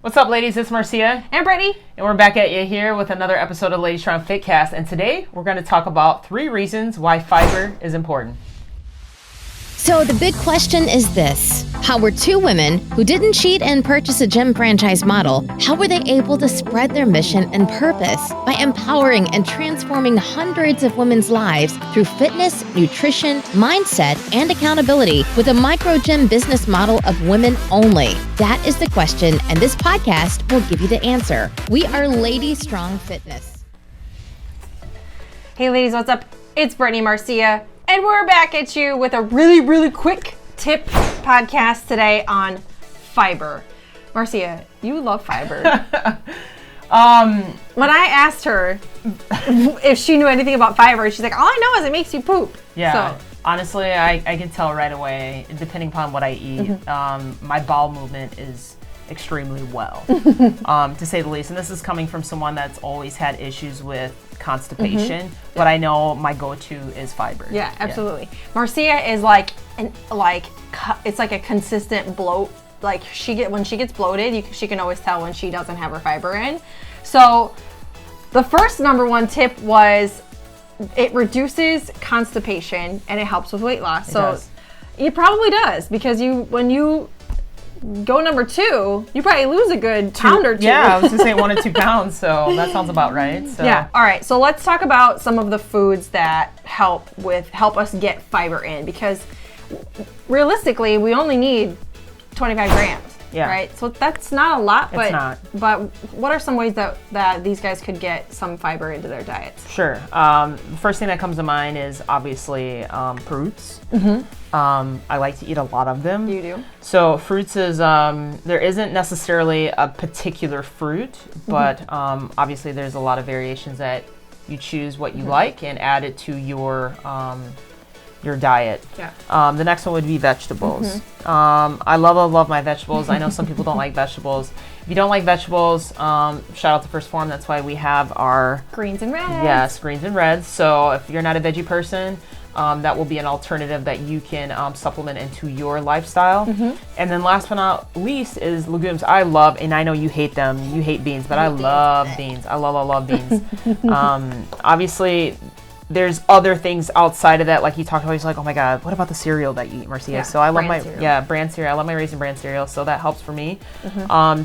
What's up, ladies? It's Marciea. And Brittany. And we're back at you here with another episode of Ladies Strong Fitcast. And today, we're going to talk about 3 reasons why fiber is important. So the big question is this. How were 2 women who didn't cheat and purchase a gym franchise model, how were they able to spread their mission and purpose by empowering and transforming hundreds of women's lives through fitness, nutrition, mindset, and accountability with a micro gym business model of women only? That is the question, and this podcast will give you the answer. We are Lady Strong Fitness. Hey ladies, what's up? It's Brittany, Marciea. And we're back at you with a really quick tip podcast today on fiber. Marciea, you love fiber. When I asked her if she knew anything about fiber, she's like, all I know is it makes you poop. Yeah. So. Honestly, I can tell right away, depending upon what I eat, my bowel movement is extremely well, to say the least. And this is coming from someone that's always had issues with constipation, but I know my go-to is fiber. Yeah, absolutely. Yeah. Marciea is it's like a consistent bloat. Like when she gets bloated, she can always tell when she doesn't have her fiber in. So the first number 1 tip was it reduces constipation and it helps with weight loss. It probably does, because when you go number 2, you probably lose a good pound or 2. Yeah, I was gonna say 1 or 2 pounds, so that sounds about right. So. Yeah. All right. So let's talk about some of the foods that help us get fiber in, because realistically, we only need 25 grams. Yeah. Right. So that's not a lot, but it's not. But what are some ways that these guys could get some fiber into their diets? Sure. The first thing that comes to mind is obviously fruits. I like to eat a lot of them. You do? So fruits is, there isn't necessarily a particular fruit, but obviously there's a lot of variations that you choose what you like and add it to your diet. Yeah. The next one would be vegetables. I love my vegetables. I know some people don't like vegetables. If you don't like vegetables, shout out to First Form. That's why we have our greens and reds. Yes, greens and reds. So if you're not a veggie person, that will be an alternative that you can supplement into your lifestyle. And then last but not least is legumes. I love, and I know you hate them. You hate beans, but I love beans. I love beans. Obviously, there's other things outside of that, like you talked about. He's like, oh my God, what about the cereal that you eat, Marciea? Yeah, so I love brand cereal. I love my Raisin Bran cereal, so that helps for me.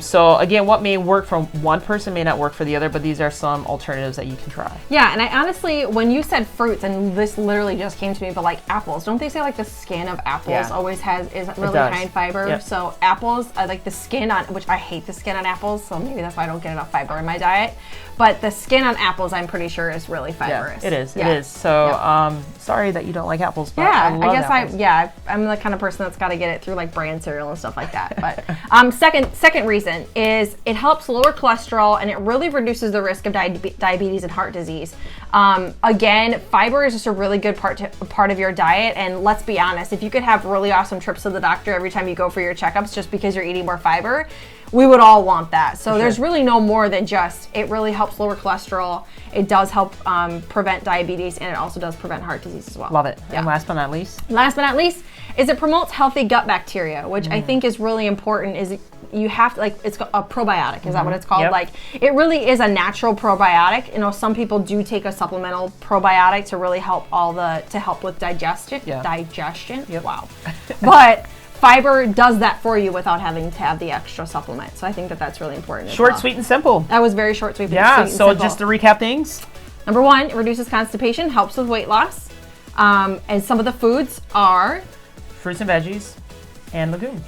So again, what may work for one person may not work for the other, but these are some alternatives that you can try. Yeah, and I honestly, when you said fruits, and this literally just came to me, but like apples, don't they say like the skin of apples is really high in fiber? Yep. So apples, I like the skin on, which I hate the skin on apples, so maybe that's why I don't get enough fiber in my diet. But the skin on apples, I'm pretty sure, is really fibrous. Yeah, it is. It is. So sorry that you don't like apples. But yeah, I guess apples. I'm the kind of person that's got to get it through like bran cereal and stuff like that. But second reason is it helps lower cholesterol and it really reduces the risk of diabetes and heart disease. Again, fiber is just a really good part of your diet. And let's be honest, if you could have really awesome trips to the doctor every time you go for your checkups just because you're eating more fiber, we would all want that. So there's really no more than just, it really helps lower cholesterol. It does help prevent diabetes, and it also does prevent heart disease as well. Love it. Yeah. And last but not least is it promotes healthy gut bacteria, which I think is really important. Is you have to, it's a probiotic. Is that what it's called? Yep. Like, it really is a natural probiotic. You know, some people do take a supplemental probiotic to really help with digestion. Yeah. Yep. Wow. But fiber does that for you without having to have the extra supplement. So I think that's really important. Short, sweet, and simple. That was very short, sweet, yeah, sweet and so simple. just to recap things. Number 1, it reduces constipation, helps with weight loss. And some of the foods are fruits and veggies and legumes.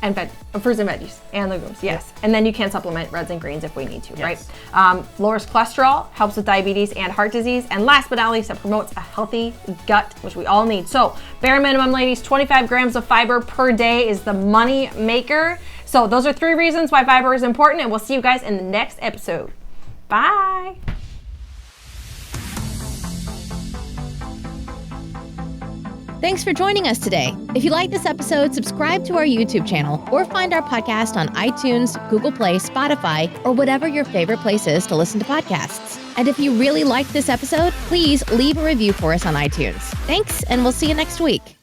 And fruits and veggies and legumes, yes. Yep. And then you can supplement reds and greens if we need to, yes. Right? Lowers cholesterol, helps with diabetes and heart disease, and last but not least, it promotes a healthy gut, which we all need. So, bare minimum, ladies, 25 grams of fiber per day is the money maker. So those are 3 reasons why fiber is important, and we'll see you guys in the next episode. Bye. Thanks for joining us today. If you like this episode, subscribe to our YouTube channel or find our podcast on iTunes, Google Play, Spotify, or whatever your favorite place is to listen to podcasts. And if you really liked this episode, please leave a review for us on iTunes. Thanks, and we'll see you next week.